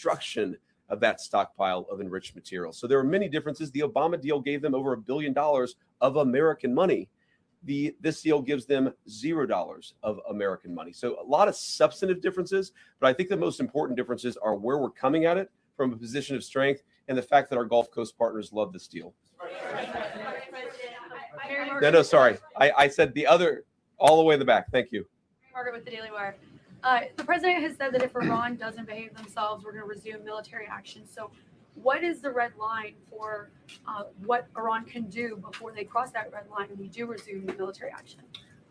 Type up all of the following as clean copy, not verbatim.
destruction of that stockpile of enriched material. So there are many differences. The Obama deal gave them over $1 billion of American money. This deal gives them $0 of American money. So a lot of substantive differences, but I think the most important differences are where we're coming at it from a position of strength and the fact that our Gulf Coast partners love this deal. No, sorry. I said the other, all the way in the back. Thank you. Margaret with the Daily Wire. The president has said that if Iran doesn't behave themselves, we're going to resume military action. So what is the red line for what Iran can do before they cross that red line and we do resume military action?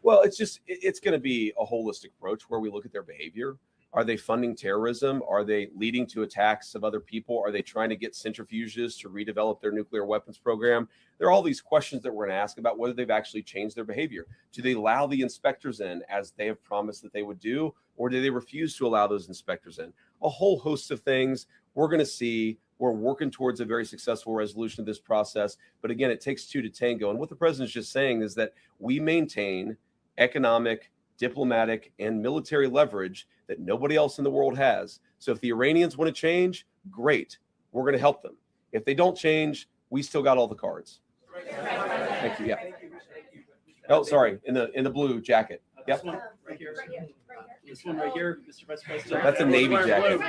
Well, it's going to be a holistic approach where we look at their behavior. Are they funding terrorism? Are they leading to attacks of other people? Are they trying to get centrifuges to redevelop their nuclear weapons program? There are all these questions that we're going to ask about whether they've actually changed their behavior. Do they allow the inspectors in as they have promised that they would do, or do they refuse to allow those inspectors in? A whole host of things we're going to see. We're working towards a very successful resolution of this process. But again, it takes two to tango. And what the president's just saying is that we maintain economic, diplomatic, and military leverage that nobody else in the world has. So if the Iranians want to change, great. We're going to help them. If they don't change, we still got all the cards. Thank you. Yeah. Oh, sorry. In the blue jacket. Yep. This one right here, Mr. Vice President. That's a Navy jacket.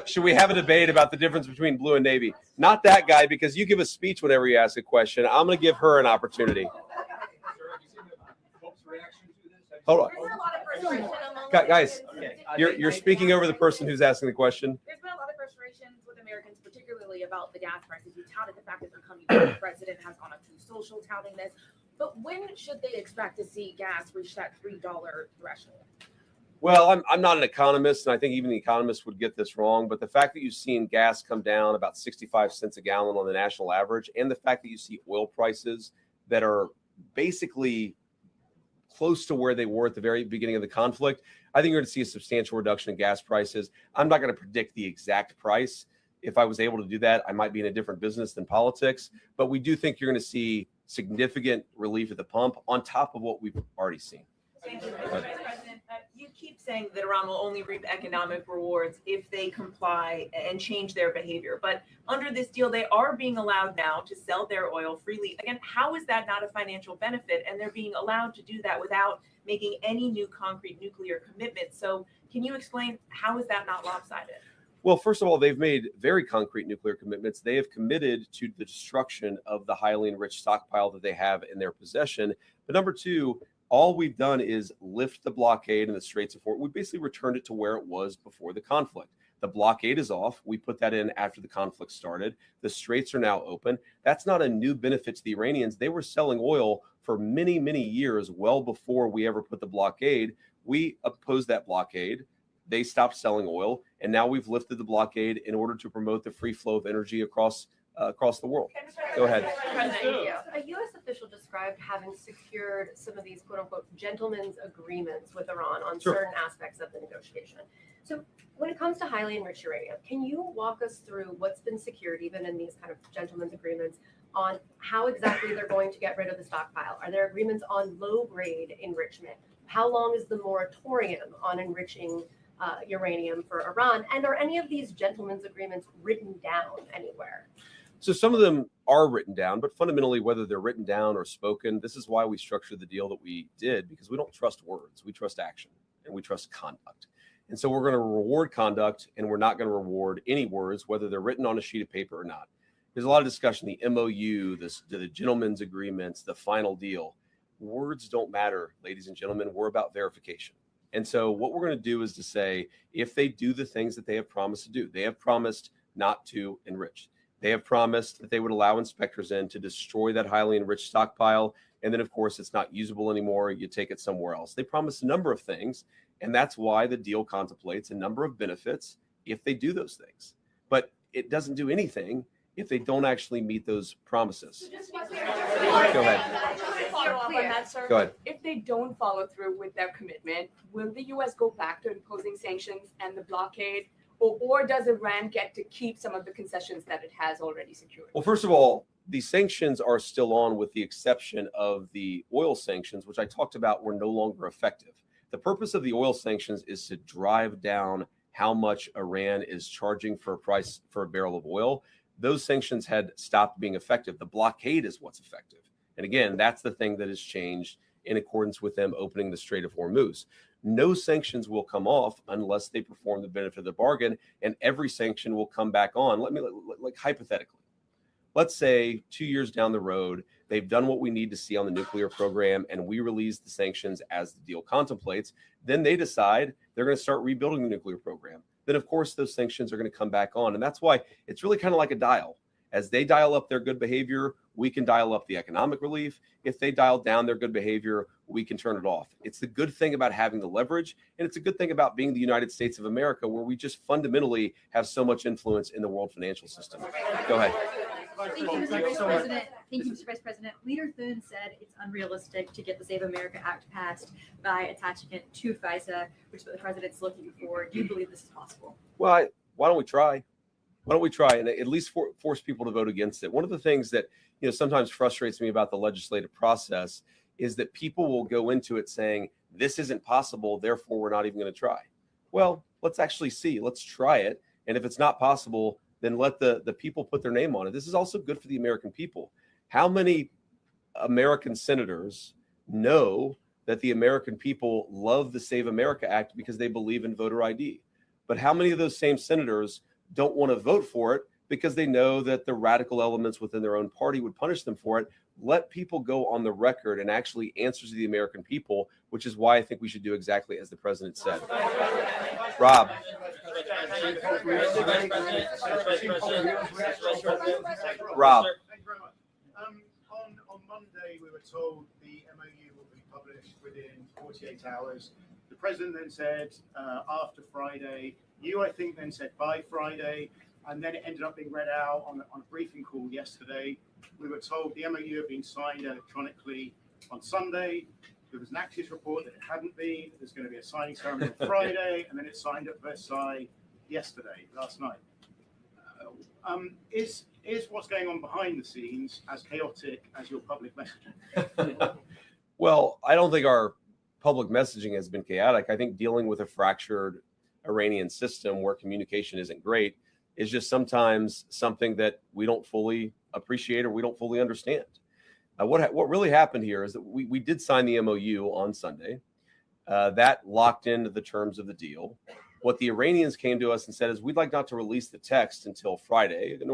Should we have a debate about the difference between blue and Navy? Not that guy, because you give a speech whenever you ask a question. I'm going to give her an opportunity. Hold on. Guys, you're speaking over the person who's asking the question. There's been a lot of frustrations with Americans, particularly about the gas prices. You touted the fact that they're coming down. The president has gone on Truth Social touting this. But when should they expect to see gas reach that $3 threshold? Well, I'm not an economist, and I think even the economists would get this wrong. But the fact that you've seen gas come down about 65 cents a gallon on the national average, and the fact that you see oil prices that are basically close to where they were at the very beginning of the conflict, I think you're going to see a substantial reduction in gas prices. I'm not going to predict the exact price. If I was able to do that, I might be in a different business than politics. But we do think you're going to see significant relief at the pump on top of what we've already seen. Thank you, Mr. Vice President. You keep saying that Iran will only reap economic rewards if they comply and change their behavior. But under this deal, they are being allowed now to sell their oil freely. Again, how is that not a financial benefit? And they're being allowed to do that without making any new concrete nuclear commitments. So can you explain how is that not lopsided? Well, first of all, they've made very concrete nuclear commitments. They have committed to the destruction of the highly enriched stockpile that they have in their possession. But number two, all we've done is lift the blockade in the Straits of Hormuz. We basically returned it to where it was before the conflict. The blockade is off. We put that in after the conflict started. The straits are now open. That's not a new benefit to the Iranians. They were selling oil for many, many years, well before we ever put the blockade. We opposed that blockade. They stopped selling oil, and now we've lifted the blockade in order to promote the free flow of energy across the world. Go ahead. A U.S. official described having secured some of these quote-unquote gentlemen's agreements with Iran on certain aspects of the negotiation. So when it comes to highly enriched uranium, can you walk us through what's been secured even in these kind of gentlemen's agreements on how exactly they're going to get rid of the stockpile? Are there agreements on low-grade enrichment? How long is the moratorium on enriching uranium for Iran? And are any of these gentlemen's agreements written down anywhere? So some of them are written down, but fundamentally, whether they're written down or spoken, this is why we structured the deal that we did, because we don't trust words. We trust action, and we trust conduct. And so we're going to reward conduct, and we're not going to reward any words, whether they're written on a sheet of paper or not. There's a lot of discussion, the MOU, the gentlemen's agreements, the final deal. Words don't matter, ladies and gentlemen. We're about verification. And so what we're going to do is to say, if they do the things that they have promised to do, they have promised not to enrich. They have promised that they would allow inspectors in to destroy that highly enriched stockpile. And then, of course, it's not usable anymore. You take it somewhere else. They promised a number of things. And that's why the deal contemplates a number of benefits if they do those things. But it doesn't do anything if they don't actually meet those promises. Go ahead. Go ahead. If they don't follow through with their commitment, will the U.S. go back to imposing sanctions and the blockade? Or does Iran get to keep some of the concessions that it has already secured? Well, first of all, the sanctions are still on with the exception of the oil sanctions, which I talked about were no longer effective. The purpose of the oil sanctions is to drive down how much Iran is charging for a price for a barrel of oil, those sanctions had stopped being effective. The blockade is what's effective. And again, that's the thing that has changed in accordance with them opening the Strait of Hormuz. No sanctions will come off unless they perform the benefit of the bargain, and every sanction will come back on. Like hypothetically, let's say 2 years down the road, they've done what we need to see on the nuclear program, and we release the sanctions as the deal contemplates. Then they decide they're going to start rebuilding the nuclear program. Then, of course, those sanctions are going to come back on. And that's why it's really kind of like a dial. As they dial up their good behavior, we can dial up the economic relief. If they dial down their good behavior, we can turn it off. It's the good thing about having the leverage, and it's a good thing about being the United States of America, where we just fundamentally have so much influence in the world financial system. Go ahead. Thank you, Mr. Vice President. Thank you, Mr. Vice President. Leader Thune said it's unrealistic to get the Save America Act passed by attaching it to FISA, which is what the president's looking for. Do you believe this is possible? Well, why don't we try? Why don't we try and at least force people to vote against it? One of the things that sometimes frustrates me about the legislative process is that people will go into it saying, this isn't possible, therefore we're not even going to try. Well, let's actually see. Let's try it. And if it's not possible, then let the people put their name on it. This is also good for the American people. How many American senators know that the American people love the Save America Act because they believe in voter ID? But how many of those same senators don't want to vote for it because they know that the radical elements within their own party would punish them for it? Let people go on the record and actually answer to the American people, which is why I think we should do exactly as the president said. Rob. Rob. Thank you very much. On Monday, we were told the MOU will be published within 48 hours. The president then said after Friday. You, I think, then said by Friday, and then it ended up being read out on a briefing call yesterday. We were told the MOU had been signed electronically on Sunday. There was an Axios report that it hadn't been. There's going to be a signing ceremony on Friday, and then it's signed at Versailles last night. Is what's going on behind the scenes as chaotic as your public messaging? Well, I don't think our public messaging has been chaotic. I think dealing with a fractured Iranian system where communication isn't great is just sometimes something that we don't fully appreciate or we don't fully understand. What really happened here is that we did sign the MOU on Sunday. That locked into the terms of the deal. What the Iranians came to us and said is, we'd like not to release the text until Friday. I didn't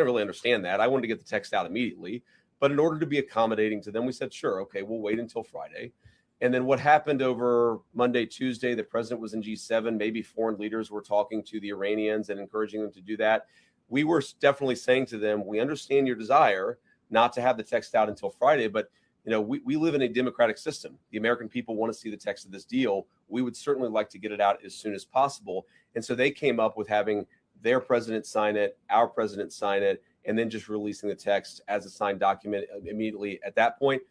really understand that. I wanted to get the text out immediately, but in order to be accommodating to them, we said, sure, okay, we'll wait until Friday. And then what happened over Monday, Tuesday, the president was in G7, maybe foreign leaders were talking to the Iranians and encouraging them to do that. We were definitely saying to them, we understand your desire not to have the text out until Friday, but we live in a democratic system. The American people want to see the text of this deal. We would certainly like to get it out as soon as possible. And so they came up with having their president sign it, our president sign it, and then just releasing the text as a signed document immediately at that point.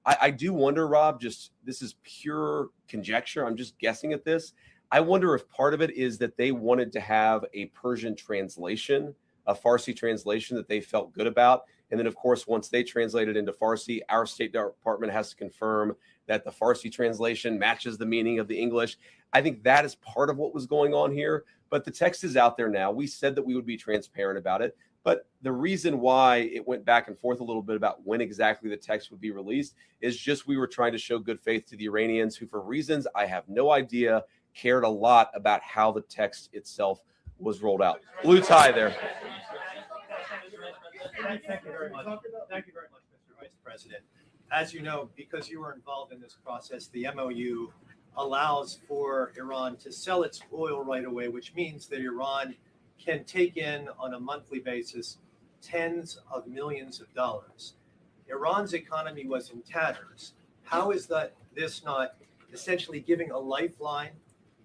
I do wonder, Rob, this is pure conjecture. I'm just guessing at this. I wonder if part of it is that they wanted to have a Persian translation, a Farsi translation that they felt good about. And then, of course, once they translate it into Farsi, our State Department has to confirm that the Farsi translation matches the meaning of the English. I think that is part of what was going on here. But the text is out there now. We said that we would be transparent about it. But the reason why it went back and forth a little bit about when exactly the text would be released is just we were trying to show good faith to the Iranians, who, for reasons I have no idea, cared a lot about how the text itself was rolled out. Blue tie there. Thank you very much. Thank you very much, Mr. Vice President. As you know, because you were involved in this process, the MOU allows for Iran to sell its oil right away, which means that Iran can take in on a monthly basis tens of millions of dollars. Iran's economy was in tatters. How is this not essentially giving a lifeline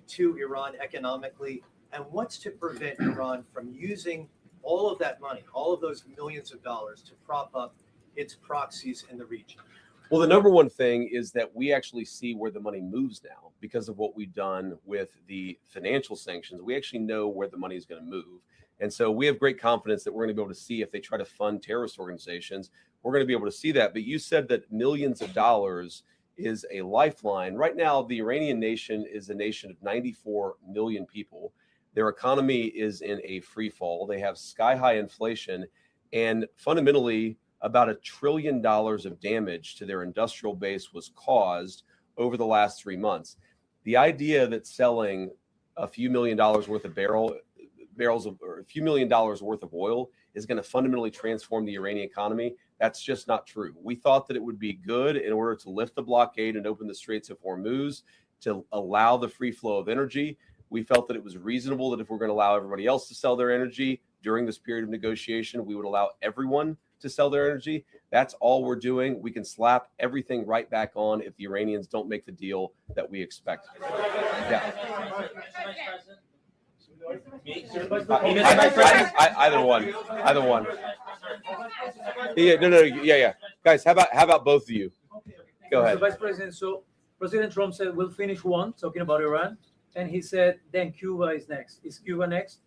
to Iran economically? And what's to prevent Iran from using all of that money, all of those millions of dollars, to prop up its proxies in the region? Well, the number one thing is that we actually see where the money moves now because of what we've done with the financial sanctions. We actually know where the money is going to move. And so we have great confidence that we're going to be able to see if they try to fund terrorist organizations, we're going to be able to see that. But you said that millions of dollars is a lifeline. Right now, the Iranian nation is a nation of 94 million people. Their economy is in a free fall. They have sky high inflation, and fundamentally, about $1 trillion of damage to their industrial base was caused over the last 3 months. The idea that selling a few $1 million worth of barrels of, or a few $1 million worth of oil is going to fundamentally transform the Iranian economy, that's just not true. We thought that it would be good in order to lift the blockade and open the Straits of Hormuz to allow the free flow of energy. We felt that it was reasonable that if we're going to allow everybody else to sell their energy during this period of negotiation, we would allow everyone to sell their energy. That's all we're doing. We can slap everything right back on if the Iranians don't make the deal that we expect. Yeah. Either one. Yeah. Guys, how about both of you? Go ahead. So Vice President, so President Trump said we'll finish one, talking about Iran, and he said then Cuba is next. Is Cuba next?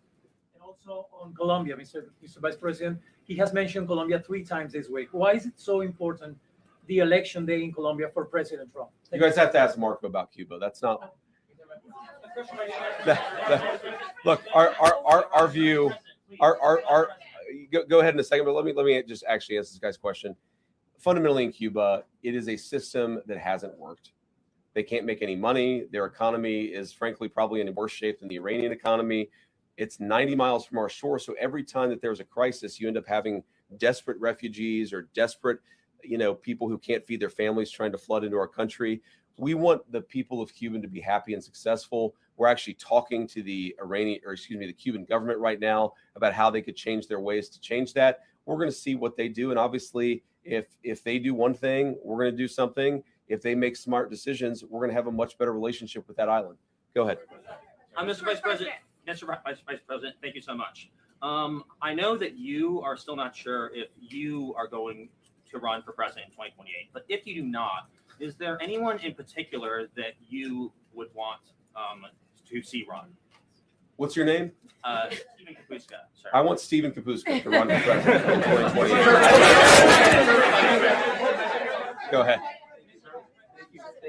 And also on Colombia, Mr. Vice President, he has mentioned Colombia 3 times this week. Why is it so important, the election day in Colombia for President Trump? You guys have to ask Marco about Cuba. That's not. Look, our view, go ahead in a second, but let me just actually answer this guy's question. Fundamentally, in Cuba, it is a system that hasn't worked. They can't make any money. Their economy is frankly probably in worse shape than the Iranian economy. It's 90 miles from our shore, so every time that there's a crisis, you end up having desperate refugees or desperate, people who can't feed their families trying to flood into our country. We want the people of Cuba to be happy and successful. We're actually talking to the Cuban government right now about how they could change their ways to change that. We're going to see what they do, and obviously, if they do one thing, we're going to do something. If they make smart decisions, we're going to have a much better relationship with that island. Go ahead. Mr. Vice President. Mr. Vice President, thank you so much. I know that you are still not sure if you are going to run for president in 2028, but if you do not, is there anyone in particular that you would want to see run? What's your name? Stephen Kapuska. Sorry. I want Stephen Kapuska to run for president in 2028. Go ahead.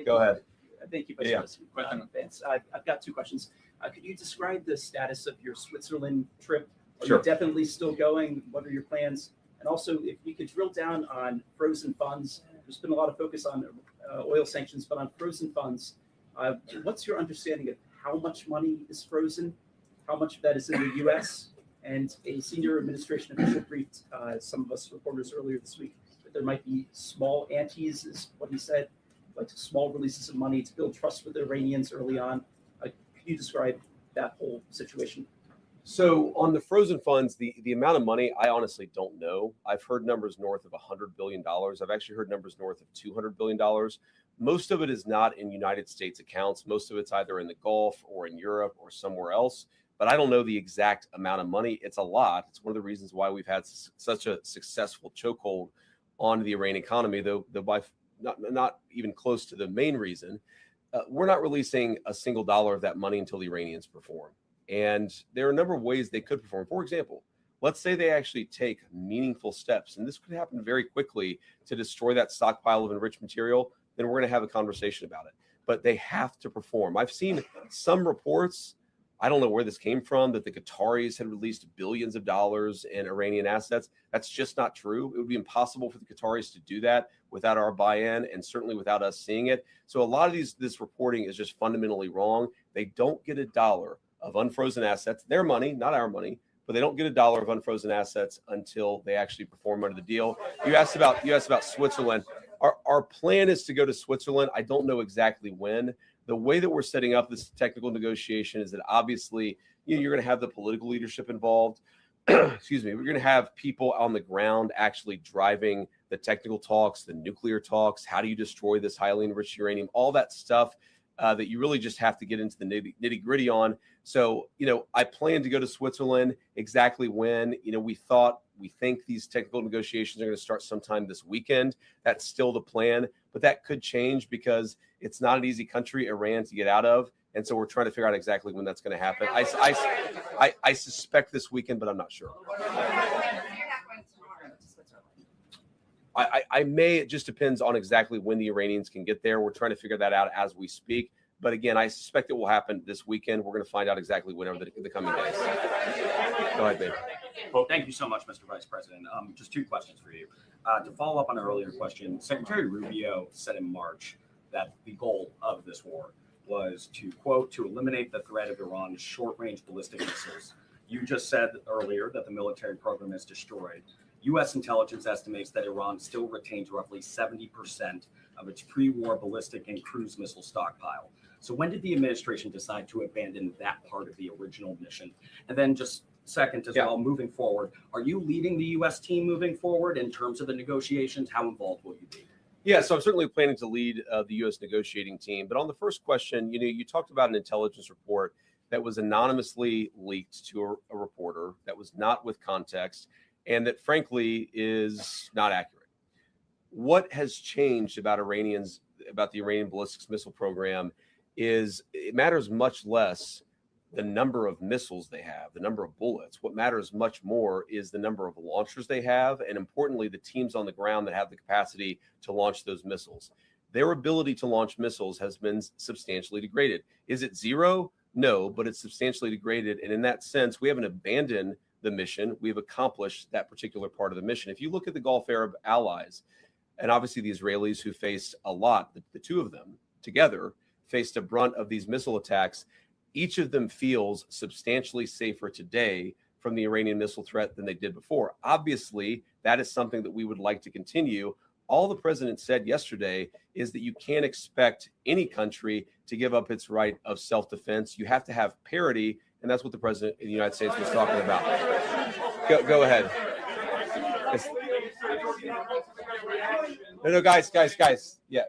Go ahead. Thank you, Vice President Vance. I've got 2 questions. Could you describe the status of your Switzerland trip? Are Sure. you definitely still going? What are your plans? And also, if you could drill down on frozen funds, there's been a lot of focus on oil sanctions, but on frozen funds, what's your understanding of how much money is frozen? How much of that is in the U.S.? And a senior administration official briefed some of us reporters earlier this week that there might be small antes, is what he said, like small releases of money to build trust with the Iranians early on. Could you describe that whole situation? So on the frozen funds, the amount of money, I honestly don't know. I've heard numbers north of $100 billion. I've actually heard numbers north of $200 billion. Most of it is not in United States accounts. Most of it's either in the Gulf or in Europe or somewhere else. But I don't know the exact amount of money. It's a lot. It's one of the reasons why we've had such a successful chokehold on the Iranian economy, though by not even close to the main reason. We're not releasing a single dollar of that money until the Iranians perform. And there are a number of ways they could perform. For example, let's say they actually take meaningful steps, and this could happen very quickly, to destroy that stockpile of enriched material, then we're going to have a conversation about it. But they have to perform. I've seen some reports, I don't know where this came from, that the Qataris had released billions of dollars in Iranian assets. That's just not true. It would be impossible for the Qataris to do that without our buy-in, and certainly without us seeing it. So a lot of this reporting is just fundamentally wrong. They don't get a dollar of unfrozen assets, their money, not our money, but they don't get a dollar of unfrozen assets until they actually perform under the deal. You asked about Switzerland. Our plan is to go to Switzerland. I don't know exactly when. The way that we're setting up this technical negotiation is that obviously you're going to have the political leadership involved. Excuse me. We're going to have people on the ground actually driving the technical talks, the nuclear talks. How do you destroy this highly enriched uranium? All that stuff that you really just have to get into the nitty gritty on. So, I plan to go to Switzerland. Exactly when, we think these technical negotiations are going to start sometime this weekend. That's still the plan, but that could change because it's not an easy country, Iran, to get out of. And so we're trying to figure out exactly when that's going to happen. I suspect this weekend, but I'm not sure. I may, it just depends on exactly when the Iranians can get there. We're trying to figure that out as we speak. But again, I suspect it will happen this weekend. We're going to find out exactly whenever the coming days. Go ahead, babe. Well, thank you so much, Mr. Vice President. Just two questions for you. To follow up on an earlier question, Secretary Rubio said in March that the goal of this war was to, quote, to eliminate the threat of Iran's short-range ballistic missiles. You just said earlier that the military program is destroyed. U.S. intelligence estimates that Iran still retains roughly 70% of its pre-war ballistic and cruise missile stockpile. So when did the administration decide to abandon that part of the original mission? And then just second as well, moving forward, are you leading the U.S. team moving forward in terms of the negotiations? How involved will you be? Yeah, so I'm certainly planning to lead the U.S. negotiating team. But on the first question, you talked about an intelligence report that was anonymously leaked to a reporter that was not with context and that frankly is not accurate. What has changed about the Iranian ballistics missile program is it matters much less the number of missiles they have, the number of bullets. What matters much more is the number of launchers they have, and importantly, the teams on the ground that have the capacity to launch those missiles. Their ability to launch missiles has been substantially degraded. Is it zero? No, but it's substantially degraded. And in that sense, we haven't abandoned the mission. We've accomplished that particular part of the mission. If you look at the Gulf Arab allies, and obviously the Israelis who faced a lot, the two of them together faced a brunt of these missile attacks. Each of them feels substantially safer today from the Iranian missile threat than they did before. Obviously, that is something that we would like to continue. All the president said yesterday is that you can't expect any country to give up its right of self-defense. You have to have parity, and that's what the president of the United States was talking about. Go ahead. No, guys. Yeah.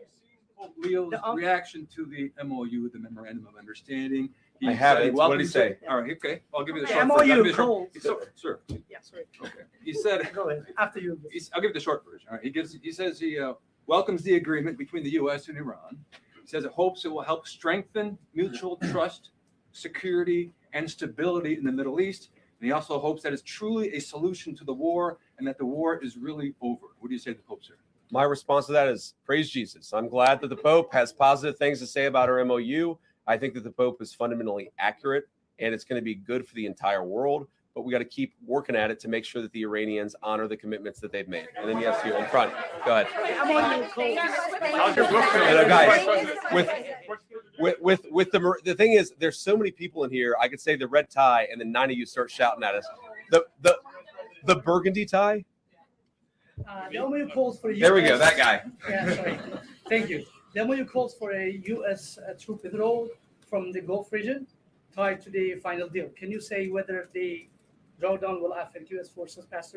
Leo's reaction to the MOU, the Memorandum of Understanding. I have it. What did he say? All right, okay. I'll give you the The short MOU version. goals. Sir. Yeah, sorry. Okay. He said. Go ahead. After you. I'll give you the short version. All right. He says he welcomes the agreement between the U.S. and Iran. He says it hopes it will help strengthen mutual trust, security, and stability in the Middle East. And he also hopes that it's truly a solution to the war and that the war is really over. What do you say to the Pope, sir? My response to that is praise Jesus. I'm glad that the Pope has positive things to say about our MOU. I think that the Pope is fundamentally accurate and it's going to be good for the entire world. But we got to keep working at it to make sure that the Iranians honor the commitments that they've made. And then yes, you in front. Go ahead. With the thing is, there's so many people in here. I could say the red tie, and then 9 of you start shouting at us. The burgundy tie. The MOU calls for There we go. That guy. Yeah, sorry. Thank you. The MOU calls for a U.S. troop withdrawal from the Gulf region tied to the final deal. Can you say whether the drawdown will affect U.S. forces past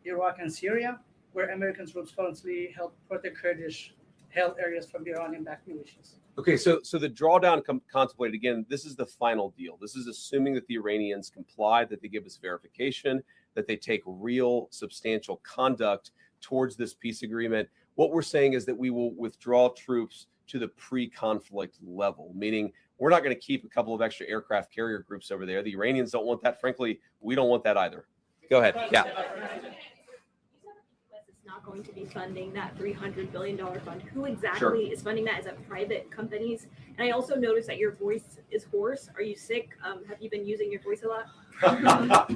Iraq and Syria, where American troops currently help protect Kurdish-held areas from the Iranian-backed militias? Okay, so the drawdown contemplated, again, this is the final deal. This is assuming that the Iranians comply, that they give us verification, that they take real substantial conduct towards this peace agreement. What we're saying is that we will withdraw troops to the pre-conflict level, meaning we're not going to keep a couple of extra aircraft carrier groups over there. The Iranians don't want that. Frankly, we don't want that either. Go ahead. Yeah. Not going to be funding that $300 billion fund. Who exactly is funding that? Is it private companies? And I also noticed that your voice is hoarse. Are you sick? Have you been using your voice a lot?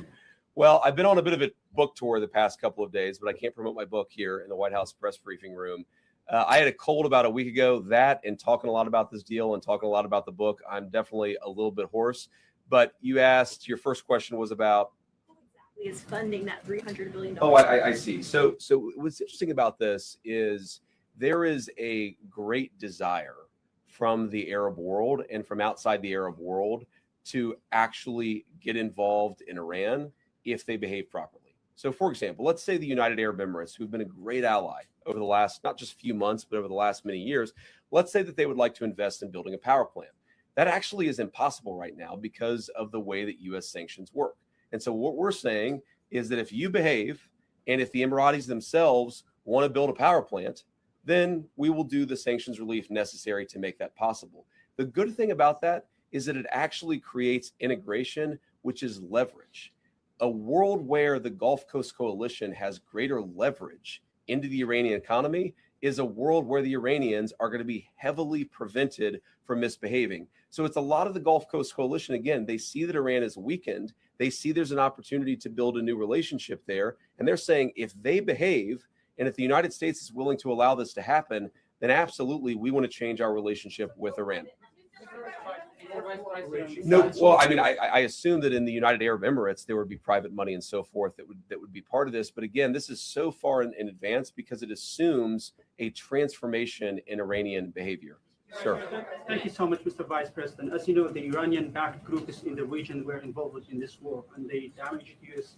Well, I've been on a bit of a book tour the past couple of days, but I can't promote my book here in the White House press briefing room. I had a cold about a week ago. That and talking a lot about this deal and talking a lot about the book, I'm definitely a little bit hoarse. But you asked, your first question was about is funding that $300 billion. Oh, I see. So what's interesting about this is there is a great desire from the Arab world and from outside the Arab world to actually get involved in Iran if they behave properly. So, for example, let's say the United Arab Emirates, who've been a great ally over the last, not just few months, but over the last many years, let's say that they would like to invest in building a power plant. That actually is impossible right now because of the way that U.S. sanctions work. And so what we're saying is that if you behave and if the Emiratis themselves want to build a power plant, then we will do the sanctions relief necessary to make that possible. The good thing about that is that it actually creates integration, which is leverage. A world where the Gulf Coast Coalition has greater leverage into the Iranian economy is a world where the Iranians are going to be heavily prevented from misbehaving. So it's a lot of the Gulf Coast Coalition. Again, they see that Iran is weakened. They see there's an opportunity to build a new relationship there. And they're saying if they behave, and if the United States is willing to allow this to happen, then absolutely we want to change our relationship with Iran. No, well, I mean, I assume that in the United Arab Emirates there would be private money and so forth that would be part of this. But again, this is so far in advance because it assumes a transformation in Iranian behavior. Sure. Thank you so much, Mr. Vice President. As you know, the Iranian-backed groups in the region were involved in this war, and they damaged U.S.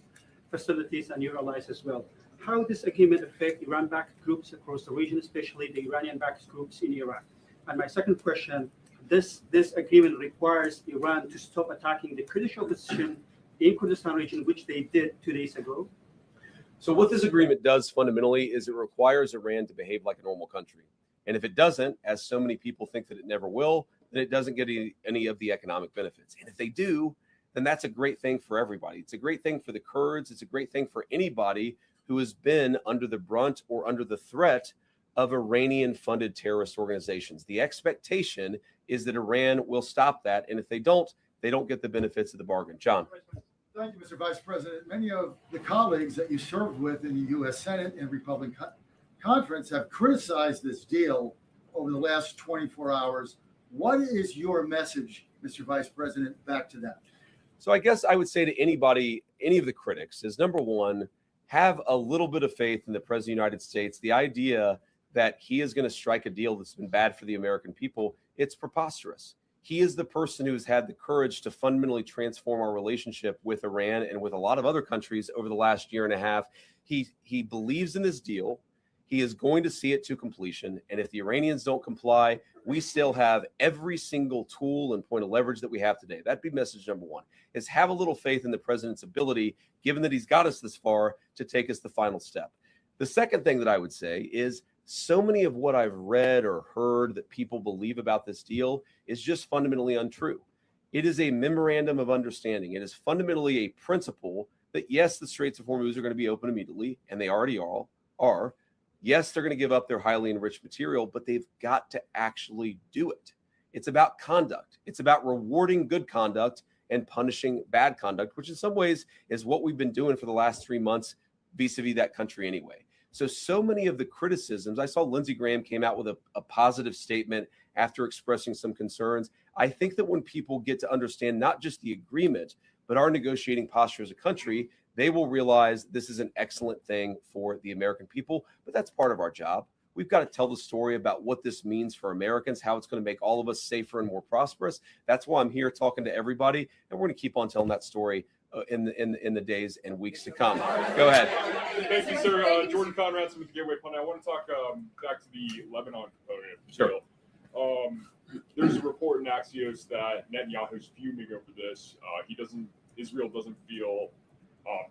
facilities and your allies as well. How does this agreement affect Iran-backed groups across the region, especially the Iranian-backed groups in Iraq? And my second question. This agreement requires Iran to stop attacking the Kurdish opposition in Kurdistan region, which they did 2 days ago. So what this agreement does fundamentally is it requires Iran to behave like a normal country. And if it doesn't, as so many people think that it never will, then it doesn't get any of the economic benefits. And if they do, then that's a great thing for everybody. It's a great thing for the Kurds. It's a great thing for anybody who has been under the brunt or under the threat of Iranian-funded terrorist organizations. The expectation is that Iran will stop that, and if they don't get the benefits of the bargain. John. Thank you, Mr. Vice President. Many of the colleagues that you served with in the U.S. Senate and Republican Conference have criticized this deal over the last 24 hours. What is your message, Mr. Vice President, back to them? So I guess I would say to anybody, any of the critics, is number one, have a little bit of faith in the President of the United States. The idea that he is going to strike a deal that's been bad for the American people, it's preposterous. He is the person who has had the courage to fundamentally transform our relationship with Iran and with a lot of other countries over the last year and a half. He believes in this deal. He is going to see it to completion. And if the Iranians don't comply, we still have every single tool and point of leverage that we have today. That'd be message number one, is have a little faith in the president's ability, given that he's got us this far, to take us the final step. The second thing that I would say is so many of what I've read or heard that people believe about this deal is just fundamentally untrue. It is a memorandum of understanding. It is fundamentally a principle that, yes, the Straits of Hormuz are going to be open immediately, and they already are. Yes, they're going to give up their highly enriched material, but they've got to actually do it. It's about conduct. It's about rewarding good conduct and punishing bad conduct, which in some ways is what we've been doing for the last 3 months vis-a-vis that country anyway. So many of the criticisms, I saw Lindsey Graham came out with a positive statement after expressing some concerns. I think that when people get to understand not just the agreement, but our negotiating posture as a country, they will realize this is an excellent thing for the American people. But that's part of our job. We've got to tell the story about what this means for Americans, how it's going to make all of us safer and more prosperous. That's why I'm here talking to everybody, and we're going to keep on telling that story in the days and weeks to come. Go ahead. Thank you, sir. Jordan Conradson with the Gateway Fund. I want to talk back to the Lebanon component of the deal. There's a report in Axios that Netanyahu's fuming over this. Israel doesn't feel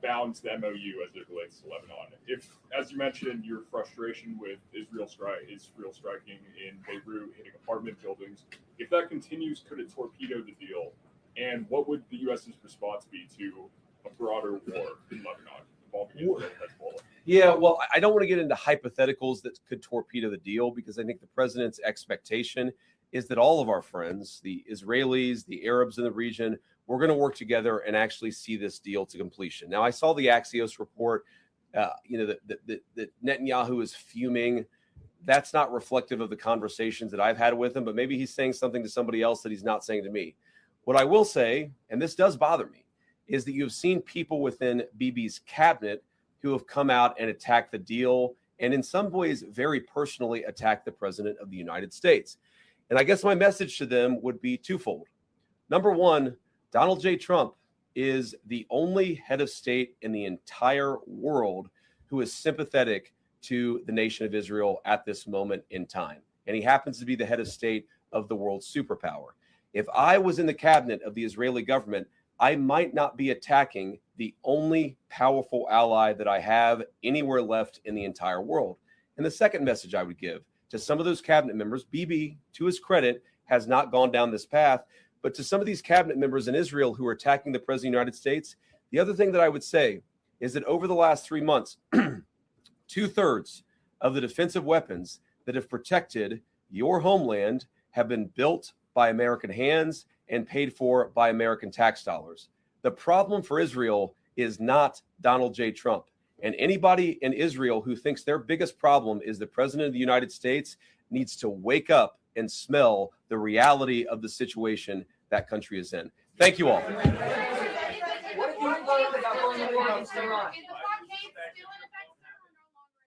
bound to the MOU as it relates to Lebanon. If, as you mentioned, your frustration with Israel striking in Beirut, hitting apartment buildings, if that continues, could it torpedo the deal? And what would the U.S.'s response be to a broader war in Lebanon involving Israel and Hezbollah? Yeah, well, I don't want to get into hypotheticals that could torpedo the deal, because I think the president's expectation is that all of our friends, the Israelis, the Arabs in the region, we're going to work together and actually see this deal to completion. Now, I saw the Axios report, that Netanyahu is fuming. That's not reflective of the conversations that I've had with him, but maybe he's saying something to somebody else that he's not saying to me. What I will say, and this does bother me, is that you've seen people within Bibi's cabinet who have come out and attacked the deal, and in some ways very personally attacked the president of the United States. And I guess my message to them would be twofold. Number one, Donald J. Trump is the only head of state in the entire world who is sympathetic to the nation of Israel at this moment in time. And he happens to be the head of state of the world's superpower. If I was in the cabinet of the Israeli government, I might not be attacking the only powerful ally that I have anywhere left in the entire world. And the second message I would give to some of those cabinet members, Bibi, to his credit, has not gone down this path, but to some of these cabinet members in Israel who are attacking the president of the United States, the other thing that I would say is that over the last 3 months, 2/3 of the defensive weapons that have protected your homeland have been built by American hands and paid for by American tax dollars. The problem for Israel is not Donald J. Trump. And anybody in Israel who thinks their biggest problem is the president of the United States needs to wake up and smell the reality of the situation that country is in. Thank you all. What if you learned about going to war against Iran?